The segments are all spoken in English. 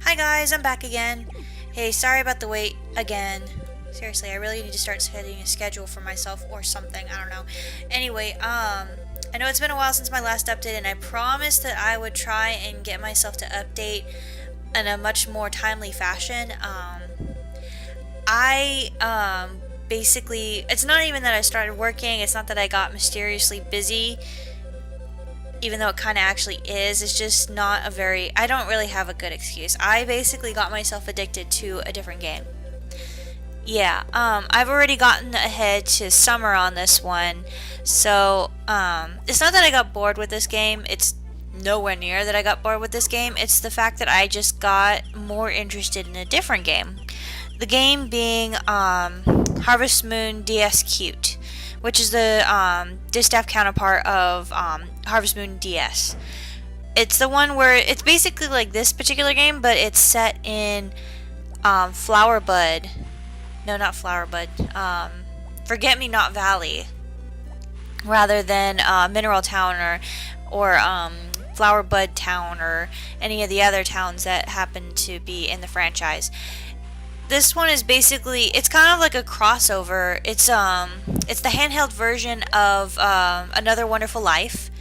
Hi guys, I'm back again. Hey, sorry about the wait again. Seriously, I really need to start setting a schedule for myself or something. I don't know. Anyway, I know it's been a while since my last update, and I promised that I would try and get myself to update in a much more timely fashion. I basically, it's not even that I started working. It's not that I got mysteriously busy, even though it kind of actually is. It's just not a very, I don't really have a good excuse. I basically got myself addicted to a different game. Yeah, I've already gotten ahead to summer on this one, so it's not that I got bored with this game. It's nowhere near that I got bored with this game. It's the fact that I just got more interested in a different game. The game being Harvest Moon DS Cute, which is the distaff counterpart of Harvest Moon DS. It's the one where it's basically like this particular game, but it's set in Flower Bud. No, not Flower Bud. Forget Me Not Valley, rather than Mineral Town or Flower Bud Town or any of the other towns that happen to be in the franchise. This one is basically, it's kind of like a crossover. It's the handheld version of Another Wonderful Life,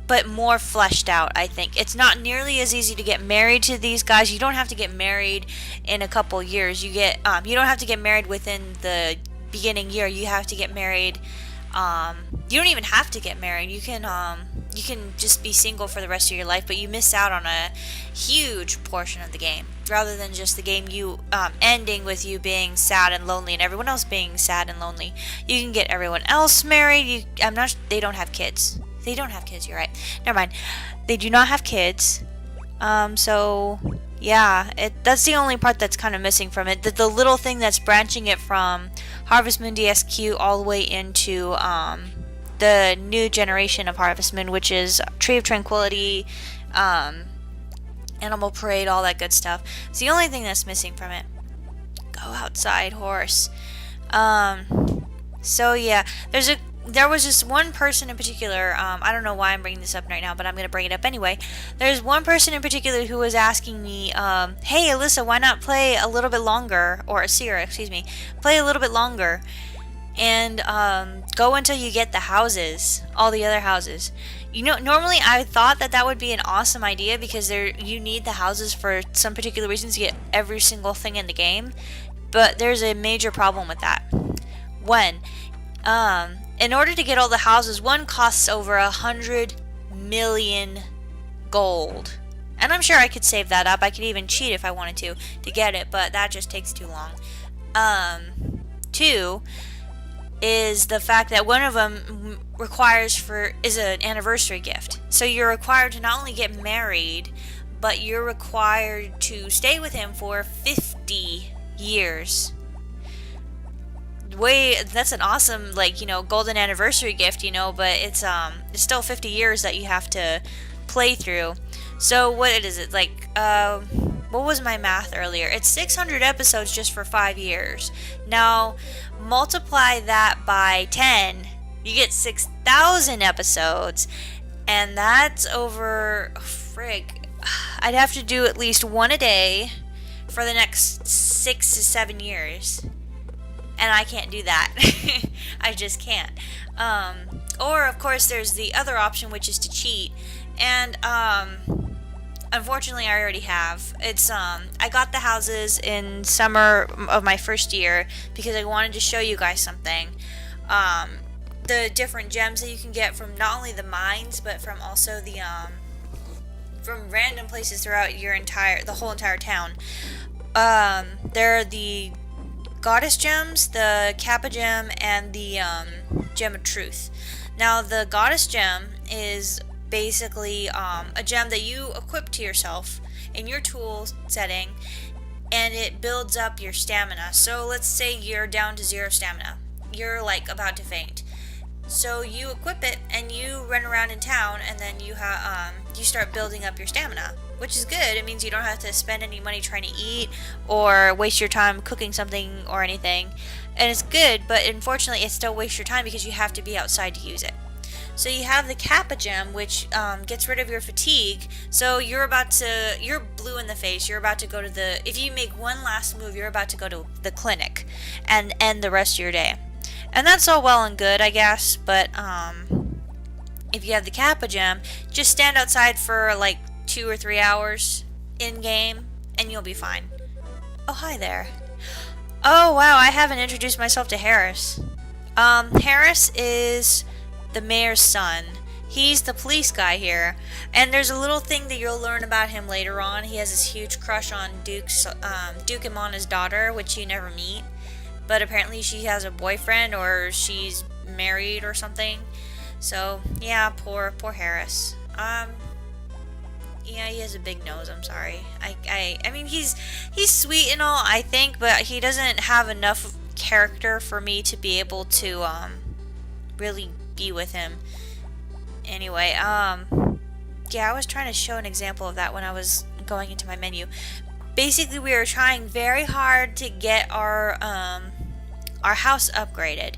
but more fleshed out. I think it's not nearly as easy to get married to these guys. You don't have to get married in a couple years. You don't have to get married within the beginning year. You have to get married. You don't even have to get married. You can just be single for the rest of your life, but you miss out on a huge portion of the game, rather than just the game ending with you being sad and lonely and everyone else being sad and lonely. You can get everyone else married. They don't have kids. They don't have kids, you're right. Never mind. They do not have kids. So yeah, that's the only part that's kind of missing from it. The little thing that's branching it from Harvest Moon DSQ all the way into the new generation of Harvest Moon, which is Tree of Tranquility, Animal Parade, all that good stuff. It's the only thing that's missing from it. Go outside, horse. So yeah, there was just one person in particular. I don't know why I'm bringing this up right now, but I'm going to bring it up anyway. There's one person in particular who was asking me, hey Alyssa, why not play a little bit longer, or Sierra, excuse me, play a little bit longer, and go until you get the houses, all the other houses. Normally I thought that would be an awesome idea, because you need the houses for some particular reasons to get every single thing in the game, but there's a major problem with that. When in order to get all the houses, one costs over 100 million gold. And I'm sure I could save that up. I could even cheat if I wanted to get it, but that just takes too long. Two is the fact that one of them is an anniversary gift. So you're required to not only get married, but you're required to stay with him for 50 years. That's an awesome, golden anniversary gift, but it's still 50 years that you have to play through. So what is it, what was my math earlier? It's 600 episodes just for 5 years. Now multiply that by 10, you get 6,000 episodes, and that's over, I'd have to do at least one a day for the next 6 to 7 years. And I can't do that. I just can't. Or, of course, there's the other option, which is to cheat. And, unfortunately, I already have. I got the houses in summer of my first year because I wanted to show you guys something. The different gems that you can get from not only the mines, but from also from random places throughout the whole entire town. There are the Goddess gems, the Kappa gem, and the Gem of Truth. Now, the Goddess gem is basically a gem that you equip to yourself in your tool setting, and it builds up your stamina. So let's say you're down to 0 stamina. You're about to faint. So you equip it and you run around in town, and then you start building up your stamina, which is good. It means you don't have to spend any money trying to eat or waste your time cooking something or anything. And it's good, but unfortunately it still wastes your time because you have to be outside to use it. So you have the Kappa Gem, which gets rid of your fatigue. So you're blue in the face. You're about to go to if you make one last move, you're about to go to the clinic and end the rest of your day. And that's all well and good, I guess, but if you have the Kappa Gem, just stand outside for like 2 or 3 hours in game and you'll be fine. Oh, hi there. Oh, wow, I haven't introduced myself to Harris. Harris is the mayor's son. He's the police guy here. And there's a little thing that you'll learn about him later on. He has this huge crush on Duke and Mona's daughter, which you never meet. But apparently she has a boyfriend or she's married or something. So, yeah, poor Harris. Yeah, he has a big nose, I'm sorry. I mean, he's sweet and all, I think, but he doesn't have enough character for me to be able to, really be with him. Anyway, yeah, I was trying to show an example of that when I was going into my menu. Basically, we were trying very hard to get our house upgraded.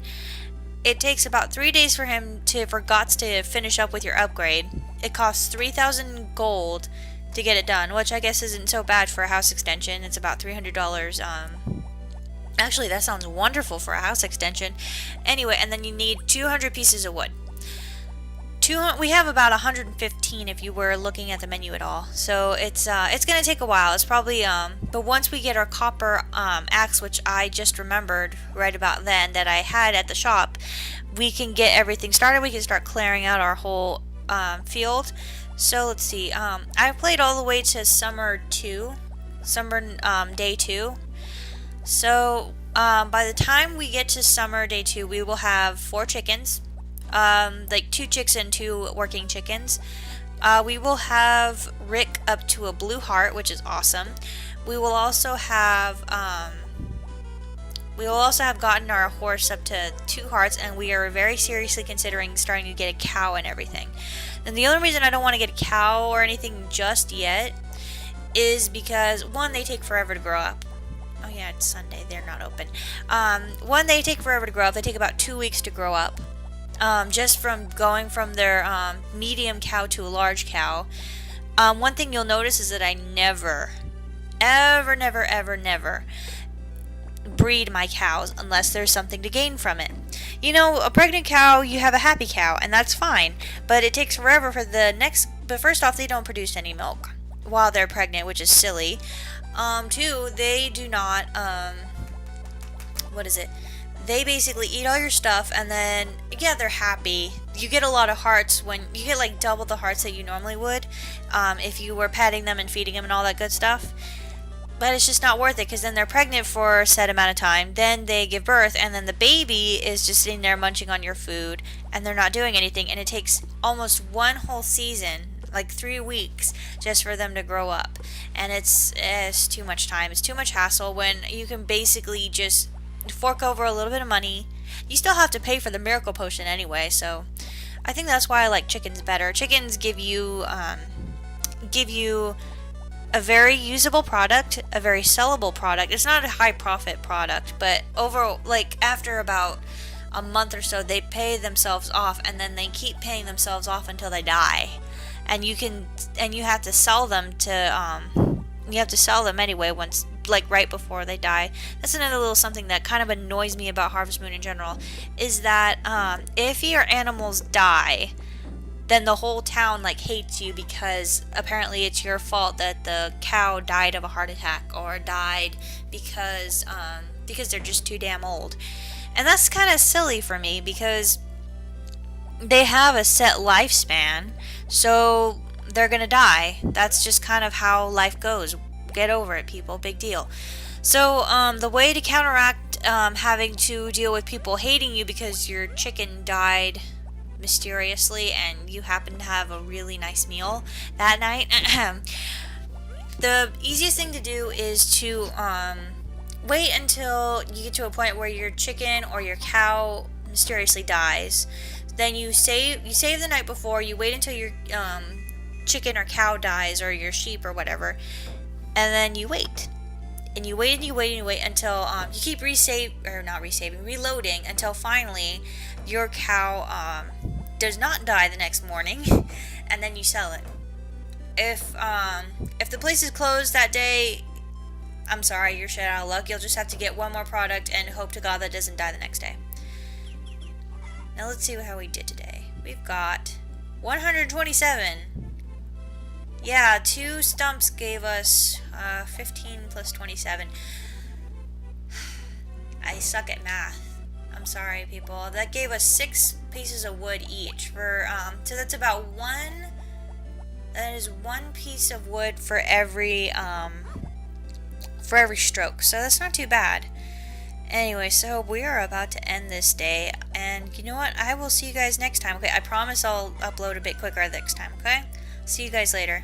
It takes about 3 days for Gotts to finish up with your upgrade. It costs 3,000 gold to get it done, which I guess isn't so bad for a house extension. It's about $300. Actually, that sounds wonderful for a house extension. Anyway, and then you need 200 pieces of wood. We have about 115 if you were looking at the menu at all. So it's gonna take a while. It's probably but once we get our copper axe, which I just remembered right about then that I had at the shop, we can get everything started. We can start clearing out our whole field. So let's see. I played all the way to summer day 2. So by the time we get to summer day 2, we will have 4 chickens. Like 2 chicks and 2 working chickens. We will have Rick up to a blue heart, which is awesome. We will also have gotten our horse up to 2 hearts, and we are very seriously considering starting to get a cow and everything. And the only reason I don't want to get a cow or anything just yet is because, one, they take forever to grow up. Oh yeah, it's Sunday, they're not open. One, they take forever to grow up. They take about 2 weeks to grow up. Just from going from their medium cow to a large cow. One thing you'll notice is that I never breed my cows unless there's something to gain from it. You know, a pregnant cow, you have a happy cow, and that's fine, but it takes forever for but first off, they don't produce any milk while they're pregnant, which is silly. 2, they do not, they basically eat all your stuff, and then, yeah, they're happy. You get a lot of hearts when you get like double the hearts that you normally would if you were petting them and feeding them and all that good stuff. But it's just not worth it, because then they're pregnant for a set amount of time, then they give birth, and then the baby is just sitting there munching on your food, and they're not doing anything, and it takes almost one whole season, like 3 weeks, just for them to grow up. And it's too much time. It's too much hassle when you can basically just fork over a little bit of money. You still have to pay for the miracle potion anyway, so I think that's why I like chickens better. Chickens give you a very usable product, a very sellable product. It's not a high profit product, but after about a month or so, they pay themselves off, and then they keep paying themselves off until they die. And you have to sell them anyway once, like right before they die. That's another little something that kind of annoys me about Harvest Moon in general, is that if your animals die, then the whole town like hates you because apparently it's your fault that the cow died of a heart attack or died because they're just too damn old. And that's kind of silly for me because they have a set lifespan, so they're gonna die. That's just kind of how life goes. Get over it, people. Big deal. So the way to counteract having to deal with people hating you because your chicken died mysteriously and you happen to have a really nice meal that night, the easiest thing to do is to wait until you get to a point where your chicken or your cow mysteriously dies. Then you save the night before. You wait until your chicken or cow dies, or your sheep or whatever, and then you wait. And you wait and you wait and you wait until you keep reloading until finally your cow does not die the next morning, and then you sell it. If the place is closed that day, I'm sorry, you're shit out of luck. You'll just have to get one more product and hope to God that doesn't die the next day. Now let's see how we did today. We've got 127. Yeah, 2 stumps gave us 15 plus 27. I suck at math. I'm sorry, people. That gave us 6 pieces of wood each. So that's about one. That is 1 piece of wood for every stroke. So that's not too bad. Anyway, so we are about to end this day, and you know what? I will see you guys next time. Okay, I promise I'll upload a bit quicker next time. Okay, see you guys later.